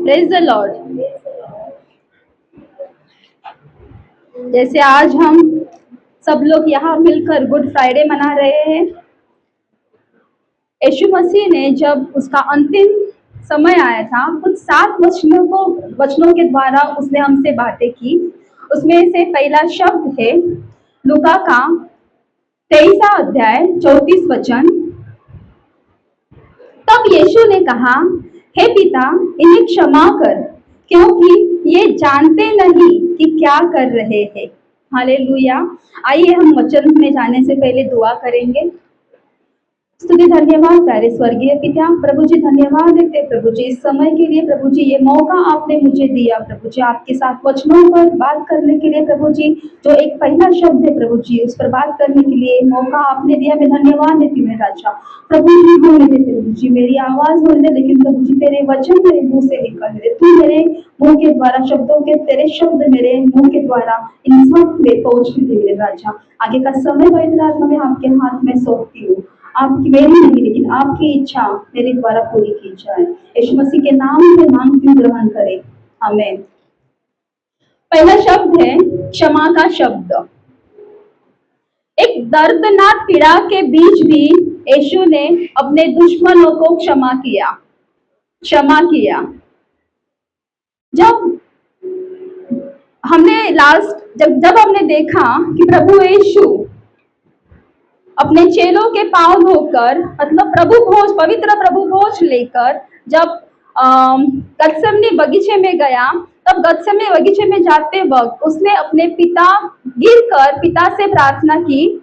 Praise the Lord. जैसे आज हम सब लोग यहाँ मिलकर गुड फ्राइडे मना रहे हैं, यीशु मसीह ने जब उसका अंतिम समय आया था, कुछ 7 वचनों के द्वारा उसने हमसे बातें की। उसमें से पहला शब्द है लूका का 23 अध्याय 34 वचन। तब यीशु ने कहा, हे पिता, इन्हें क्षमा कर, क्योंकि ये जानते नहीं कि क्या कर रहे हैं। हालेलुया। आइए हम वचन में जाने से पहले दुआ करेंगे। स्तुति धन्यवाद प्यारे स्वर्गीय पिता, प्रभु जी धन्यवाद देते प्रभु जी इस समय के लिए। प्रभु जी ये मौका आपने मुझे दिया प्रभु जी आपके साथ वचनों पर बात करने के लिए। प्रभु जी जो एक पहला शब्द है प्रभु जी उस पर बात करने के लिए मौका आपने दिया, मैं धन्यवाद देती हूँ राजा। प्रभु जी होने दे प्रभु जी, मेरी आवाज होने दे, लेकिन प्रभु जी तेरे वचन मेरे मुंह से निकलने दे। तू मेरे मुंह के द्वारा शब्दों के, तेरे शब्द मेरे मुंह के द्वारा इन सब में पहुंचने दे मेरे राजा। आगे का समय पवित्र आत्मा में आपके हाथ में सौंपती हूँ। आपकी मेरी नहीं लेकिन आपकी इच्छा मेरे द्वारा पूरी की जाए। यीशु मसीह के नाम से मांगती हूँ, ग्रहण करें, आमीन। पहला शब्द है क्षमा का शब्द। एक दर्दनाक पीड़ा के बीच भी यीशु ने अपने दुश्मनों को क्षमा किया। जब हमने देखा कि प्रभु यीशु अपने चेलों के पांव धोकर, मतलब पवित्र प्रभु भोज लेकर जब गत्सेमनी बगीचे में गया, तब गत्सेमनी बगीचे में जाते वक्त उसने अपने गिरकर पिता से प्रार्थना की,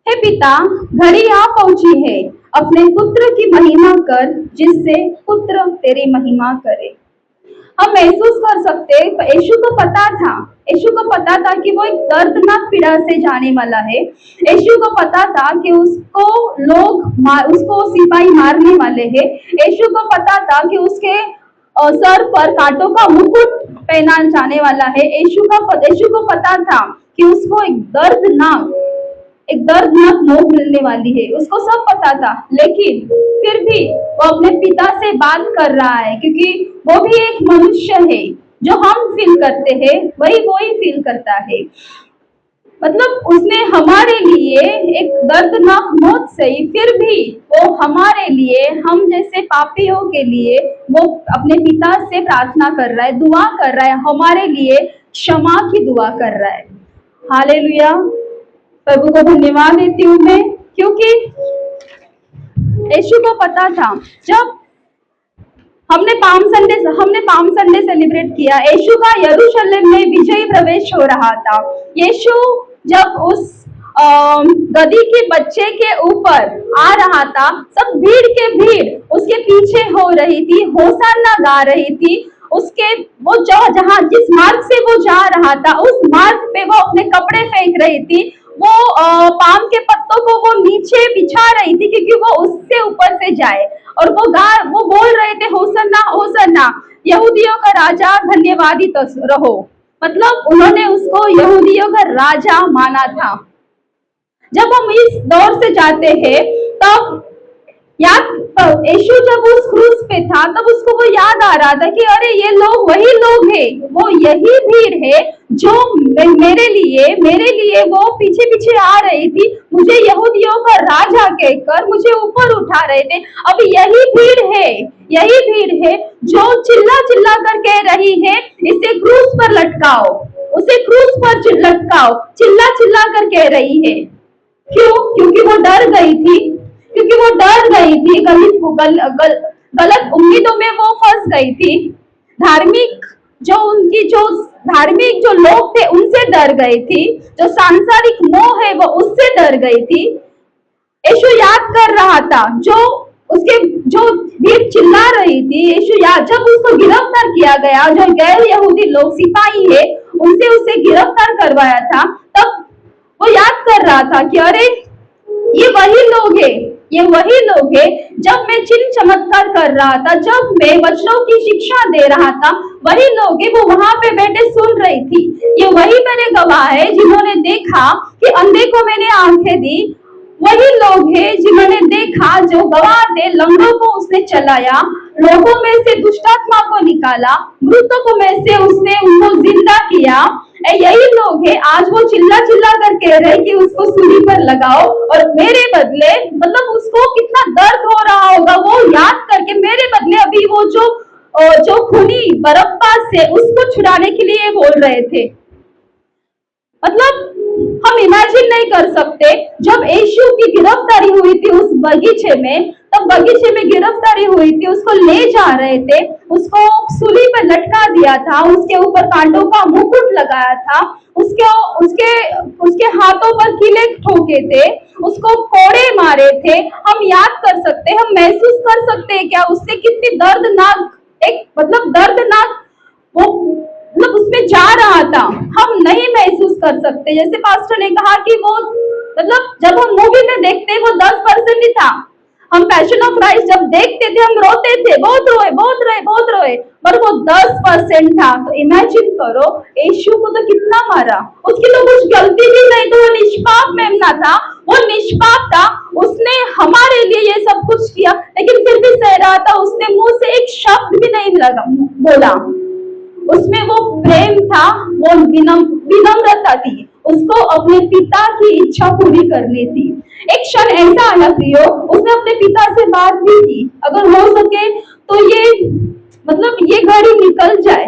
हे पिता, घड़ी आ पहुंची है, अपने पुत्र की महिमा कर, जिससे पुत्र तेरी महिमा करे। हम महसूस कर सकते, यीशु को पता था कि वो एक दर्दनाक पीड़ा से जाने वाला है। यीशु को पता था कि उसको सिपाही मारने वाले हैं। यीशु को पता था कि उसके सर पर कांटों का मुकुट पहना जाने वाला है। यीशु को पता था कि उसको एक दर्दनाक मौत मिलने वाली है, उसको सब पता था। लेकिन फिर भी वो अपने पिता से बात कर रहा है, क्योंकि वो भी एक मनुष्य है। जो हम फील करते हैं वही फील करता है। मतलब उसने हमारे लिए एक दर्दनाक मौत सही, फिर भी वो हमारे लिए, हम जैसे पापियों के लिए वो अपने पिता से प्रार्थना कर रहा है, दुआ कर रहा है, हमारे लिए क्षमा की दुआ कर रहा है। हालेलुया। प्रभु को धन्यवाद देती हूँ मैं, क्योंकि यीशु को पता था। जब हमने पाम संडे सेलिब्रेट किया, यीशु का यरूशलेम में विजयी प्रवेश हो रहा था। यीशु जब उस गधी के बच्चे के ऊपर आ रहा था, सब भीड़ उसके पीछे हो रही थी, होशाना गा रही थी। जिस मार्ग से वो जा रहा था, उस मार्ग पे वो अपने कपड़े फेंक रही थी। वो पाम के पत्तों को वो नीचे बिछा रही थी, क्योंकि वो उससे ऊपर से जाए। और वो बोल रहे थे, होसन्ना होसन्ना, यहूदियों का राजा धन्यवादित रहो। मतलब उन्होंने उसको यहूदियों का राजा माना था। जब हम इस दौर से जाते हैं, तब यीशु जब उस क्रूस पे था, तब उसको वो याद आ रहा था कि अरे ये लोग वही लोग हैं, वो यही भीड़ है जो मेरे लिए वो पीछे आ रही थी, मुझे यहूदियों का राजा कहकर मुझे ऊपर उठा रहे थे। अब यही भीड़ है जो चिल्ला कर कह रही है, इसे क्रूस पर लटकाओ, उसे क्रूस पर लटकाओ, चिल्ला कर कह रही है। क्यों? क्योंकि वो डर गई थी, गलत उम्मीदों में वो फंस गई थी। धार्मिक जो लोग थे उनसे डर गई थी, जो सांसारिक मोह है वो उससे डर गई थी। यीशु याद कर रहा था जो भीड़ चिल्ला रही थी। यीशु जब उसको गिरफ्तार किया गया, जो गैर यहूदी लोग सिपाही है उनसे उसे गिरफ्तार करवाया था, तब वो याद कर रहा था कि अरे ये वही लोग है जब मैं चिन्ह चमत्कार कर रहा था, जब मैं वचनों की शिक्षा दे रहा था, वही लोग है, वो वहां पे बैठे सुन रही थी। ये वही मेरे गवाह है जिन्होंने देखा कि अंधे को मैंने आंखें दी, वही लोग हैं जिन्होंने देखा, जो गवाह थे, लंगड़ों को उसने चलाया, लोगों में से दुष्टात्मा को निकाला, मृतकों में से उसने उनको जिंदा किया। यही लोग है आज वो चिल्ला चिल्ला कर कह रहे कि उसको सूली पर लगाओ और मेरे बदले, मतलब उसको कितना दर्द हो रहा होगा वो याद करके, मेरे बदले अभी वो जो खूनी बरअब्बास है उसको छुड़ाने के लिए बोल रहे थे। मतलब हम इमेजिन नहीं कर सकते, जब यीशु की गिरफ्तारी हुई थी उस बगीचे में, तब बगीचे में गिरफ्तारी हुई थी, उसको ले जा रहे थे, उसको सूली पर लटका दिया था, उसके ऊपर कांटों का मुकुट लगाया था, उसके हाथों पर कीले ठोके थे, उसको कोड़े मारे थे। हम याद कर सकते, हम महसूस कर सकते हैं क्या उससे कितनी दर्दनाक, एक मतलब दर्दनाक वो मतलब उसमें जा रहा था। हम नहीं महसूस कर सकते। जैसे पास्टर ने कहा कि वो मतलब जब हम मूवी में देखते हैं वो 10% ही था। हम पैशन ऑफ क्राइस्ट जब देखते थे हम रोते थे, बहुत रोए, पर वो 10% था। तो इमेजिन करो यीशु को तो कितना मारा, उसकी तो कुछ गलती भी नहीं, तो वो निष्पाप मेमना था, वो निष्पाप था, उसने हमारे लिए ये सब कुछ किया, लेकिन फिर भी सह रहा था। उसने मुंह से एक शब्द भी नहीं बोला, उसमें वो प्रेम था, वो विनम्रता थी, उसको अपने पिता की इच्छा पूरी करनी थी। एक क्षण ऐसा आया प्रियो, उसने अपने पिता से बात भी की, अगर हो सके तो ये मतलब ये घड़ी निकल जाए।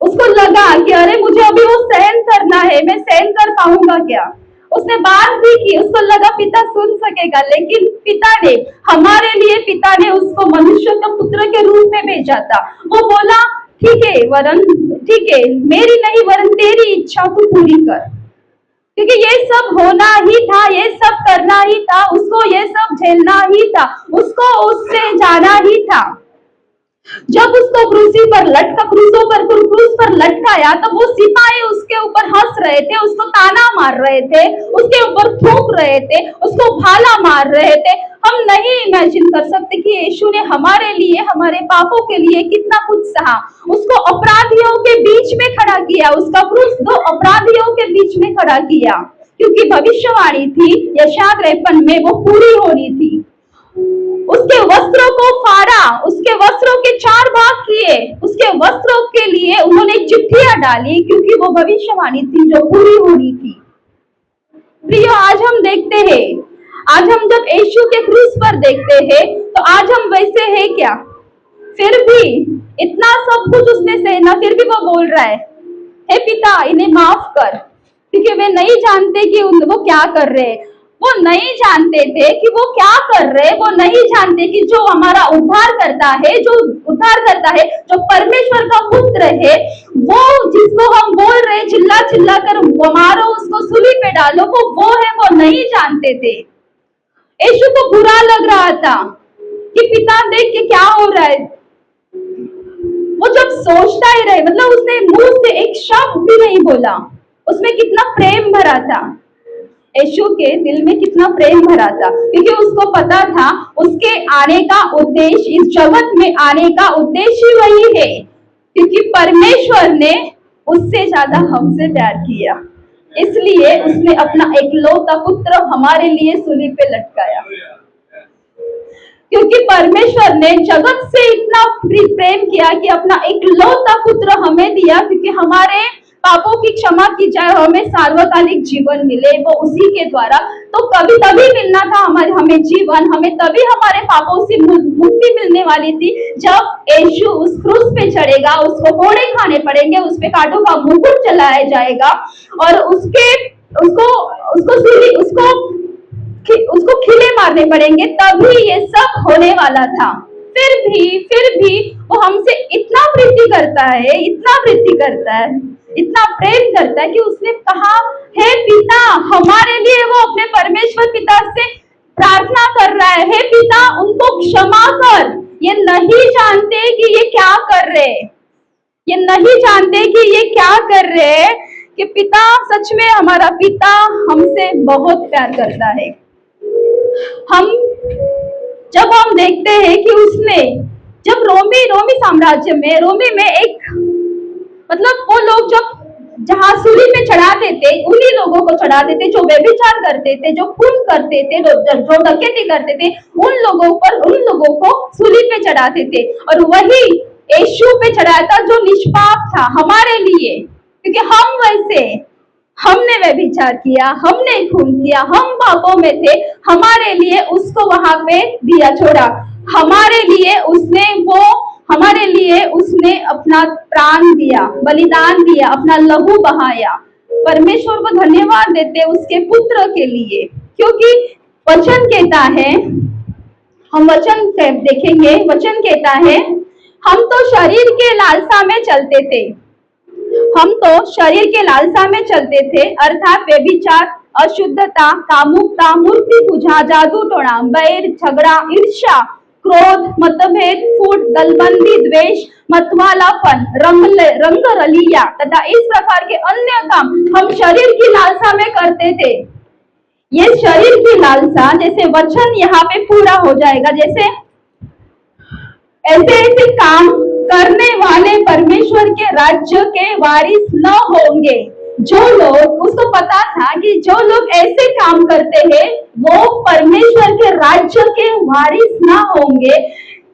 उसको लगा कि अरे मुझे अभी वो सहन करना है, मैं सहन कर पाऊंगा क्या? उसने बात भी की, उसको लगा पिता सुन सकेगा, लेकिन पिता ने हमारे लिए, पिता ने उसको मनुष्य के पुत्र के रूप में भेजा था। वो बोला ठीक है वरन, ठीक है मेरी नहीं वरन तेरी इच्छा तू पूरी कर, क्योंकि ये सब होना ही था, ये सब करना ही था, उसको ये सब झेलना ही था, उसको उससे जाना ही था। जब उसको क्रूस पर लटकाया तब वो सिपाही उसके ऊपर हंस रहे थे, उसको ताना मार रहे थे, उसके ऊपर थूक रहे थे, उसको भाला मार रहे थे। हम नहीं इमेजिन कर सकते कि यीशु ने हमारे लिए, हमारे पापों के लिए कितना कुछ सहा। उसको अपराधियों के बीच में खड़ा किया, उसका क्रूस 2 अपराधियों के बीच में खड़ा किया, क्योंकि भविष्यवाणी थी यशायाह 53 में वो पूरी होनी थी। उसके वस्त्रों को फाड़ा, उसके वस्त्रों के 4 भाग किए, उसके वस्त्रों के लिए उन्होंने चिट्ठियां डाली, क्योंकि वो भविष्यवाणी थी जो पूरी होनी थी। प्रियो आज हम देखते हैं, आज हम जब यीशु के क्रूस पर देखते हैं तो आज हम वैसे हैं क्या? फिर भी इतना सब कुछ उसने सहना, फिर भी वो बोल रहा है हे पिता इन्हें माफ कर, क्योंकि वे नहीं जानते कि वो क्या कर रहे हैं। वो नहीं जानते थे कि वो क्या कर रहे, वो नहीं जानते कि जो हमारा उद्धार करता है, जो परमेश्वर का पुत्र है, वो जिसको हम बोल रहे चिल्ला चिल्ला कर मारो, उसको सूली पे डालो, वो है, वो नहीं जानते थे। यीशु को बुरा लग रहा था कि पिता देख के क्या हो रहा है। वो जब सोचता ही रहे, मतलब उसने मुंह से एक शब्द भी नहीं बोला, उसमें कितना प्रेम भरा था, यीशु के दिल में कितना प्रेम भरा था, क्योंकि उसको पता था उसके आने का उद्देश्य, इस जगत में आने का उद्देश्य वही है, क्योंकि परमेश्वर ने उससे ज्यादा हमसे प्यार किया, इसलिए उसने अपना एकलौता पुत्र हमारे लिए सूली पे लटकाया। क्योंकि परमेश्वर ने जगत से इतना प्रेम किया कि अपना एकलौता पुत्र हमें दिया, क्योंकि हमारे पापों की क्षमा की जाए, हमें सार्वकालिक जीवन मिले, वो उसी के द्वारा। तो कभी तभी मिलना था हमें जीवन, हमें तभी हमारे पापों से मुक्ति मिलने वाली थी जब यीशु उस क्रूस पे चढ़ेगा, उसको कोड़े खाने पड़ेंगे, उस पे कांटों का मुकुट चलाया जाएगा और उसको खिले मारने पड़ेंगे, तभी ये सब होने वाला था। फिर भी वो हमसे इतना प्रीति करता है, इतना प्रेम करता है कि उसने कहा हे पिता, हमारे लिए वो अपने परमेश्वर पिता से प्रार्थना कर रहा है, हे पिता उनको क्षमा कर, ये नहीं जानते कि ये क्या कर रहे, कि पिता सच में, हमारा पिता हमसे बहुत प्यार करता है। जब हम देखते हैं कि उसने जब रोमी साम्राज्य में, रोमी में एक मतलब वो लोग जब जहाँ सूली पे चढ़ाते थे, उन्हीं लोगों को चढ़ाते थे जो व्यभिचार करते थे, जो खून करते थे, जो डकैती करते थे, उन लोगों को सूली पे चढ़ाते थे। और वही यीशु पे चढ़ाया था, जो निष्पाप था हमारे लिए, क्योंकि हम वैसे, हमने व्यभिचार किया, हमने खून किया, हम पापों में थे, हमारे लिए उसको वहां पे दिया, छोड़ा, हमारे लिए उसने अपना प्राण दिया, बलिदान दिया, अपना लहू बहाया। परमेश्वर को धन्यवाद देते उसके पुत्र के लिए, क्योंकि वचन कहता है, हम वचन देखेंगे, वचन कहता है, हम तो शरीर के लालसा में चलते थे, हम तो शरीर के लालसा में चलते थे, अर्थात व्यभिचार, अशुद्धता, कामुकता, मूर्ति पूजा, जादू टोना, बैर, झगड़ा, ईर्ष्या, क्रोध, मतभेद, फूट, दलबंदी, द्वेष, मतवालापन, रंगरलिया तथा इस प्रकार के अन्य काम हम शरीर की लालसा में करते थे। ये शरीर की लालसा, जैसे वचन यहाँ पे पूरा हो जाएगा, जैसे ऐसे ऐसे काम करने वाले परमेश्वर के राज्य के वारिस न होंगे। जो लोग, उसको पता था कि जो लोग ऐसे काम करते हैं वो परमेश्वर के राज्य के वारिस न होंगे,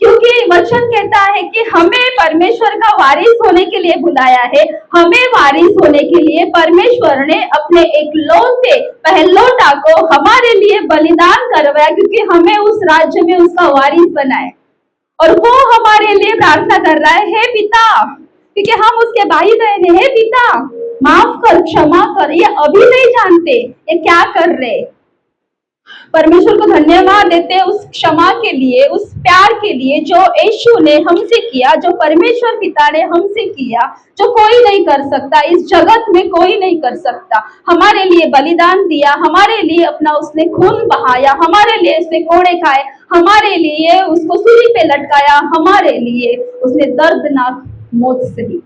क्योंकि वचन कहता है कि हमें परमेश्वर का वारिस होने के लिए बुलाया है, हमें वारिस होने के लिए परमेश्वर ने अपने एकलौते पहलौठा को हमारे लिए बलिदान करवाया, क्योंकि हमें उस राज्य में उसका वारिस बनाए। और वो हमारे लिए प्रार्थना कर रहा है, हे पिता, क्योंकि हम उसके भाई बहन हैं, हे पिता माफ कर, क्षमा कर, ये अभी नहीं जानते ये क्या कर रहे। परमेश्वर को धन्यवाद देते उस क्षमा के लिए, उस प्यार के लिए जो यीशु ने हमसे किया, जो परमेश्वर पिता ने हमसे किया, जो कोई नहीं कर सकता, इस जगत में कोई नहीं कर सकता। हमारे लिए बलिदान दिया, हमारे लिए अपना उसने खून बहाया, हमारे लिए उसने कोड़े खाए, हमारे लिए उसको सूली पे लटकाया, हमारे लिए उसने दर्दनाक मौत सही।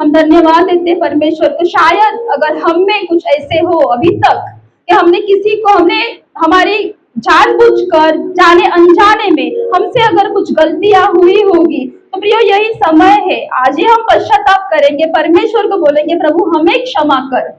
हम धन्यवाद देते परमेश्वर को। शायद अगर हम में कुछ ऐसे हो अभी तक कि हमने किसी को, हमने हमारी जानबूझकर, जाने अनजाने में हमसे अगर कुछ गलतियां हुई होगी, तो प्रियो यही समय है, आज ही हम पश्चाताप करेंगे, परमेश्वर को बोलेंगे, प्रभु हमें क्षमा कर।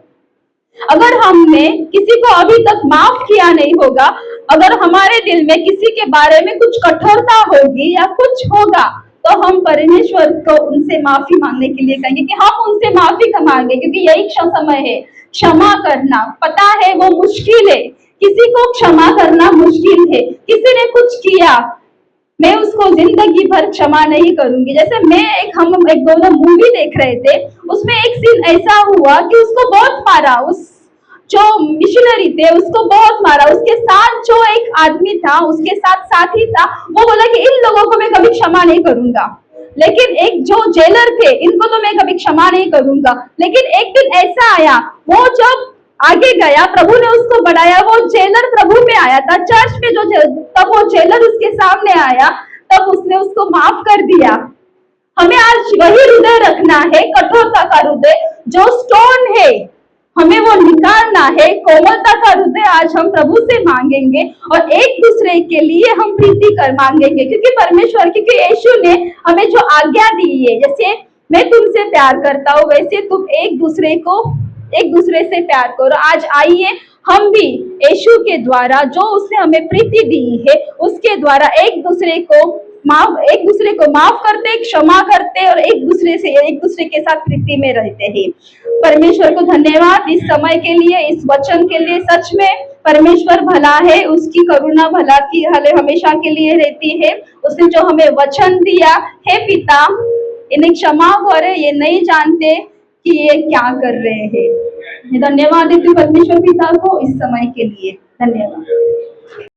अगर हमने किसी को अभी तक माफ किया नहीं होगा, अगर हमारे दिल में किसी के बारे में कुछ कठोरता होगी या कुछ होगा, तो हम परमेश्वर को उनसे माफी मांगने के लिए कहेंगे कि हम उनसे माफी मांगे, क्योंकि यही समय है क्षमा करना। पता है वो मुश्किल है, किसी को क्षमा करना मुश्किल है। किसी ने कुछ किया, मैं उसको जिंदगी भर क्षमा नहीं करूंगी। जैसे हम एक दोनों मूवी देख रहे थे, उसमें एक सीन ऐसा हुआ कि उसको बहुत मारा, उस जो मिशनरी थे उसको बहुत मारा, उसके साथ जो एक आदमी था, उसके साथ साथी था, वो बोला कि इन लोगों को मैं कभी क्षमा नहीं करूंगा। लेकिन एक जो जेलर थे, इनको तो मैं कभी क्षमा नहीं करूंगा। लेकिन एक दिन ऐसा आया, वो जब आगे गया, प्रभु ने उसको बढ़ाया, वो जेलर प्रभु में आया था चर्च में, तब वो जेलर उसके सामने आया, तब उसने उसको माफ कर दिया। हमें आज वही हृदय रखना है, कठोरता का हृदय, जो स्टोन है हमें वो निकालना है। कोमलता का हृदय आज हम प्रभु से मांगेंगे और एक दूसरे के लिए हम प्रीति कर मांगेंगे, क्योंकि परमेश्वर, क्योंकि यीशु ने हमें जो आज्ञा दी है, जैसे मैं तुमसे प्यार करता हूँ वैसे तुम एक दूसरे से प्यार करो। आज आइए हम भी यीशु के द्वारा, जो उसने हमें प्रीति दी है, उसके द्वारा एक दूसरे को माफ करते, क्षमा करते और एक दूसरे के साथ प्रीति में रहते हैं। परमेश्वर को धन्यवाद इस समय के लिए, इस वचन के लिए। सच में परमेश्वर भला है, उसकी करुणा भला की हमेशा के लिए रहती है। उसने जो हमें वचन दिया है, पिता इन्हें क्षमा करे, ये नहीं जानते कि ये क्या कर रहे हैं। धन्यवाद देती हूँ परमेश्वर पिता को इस समय के लिए। धन्यवाद।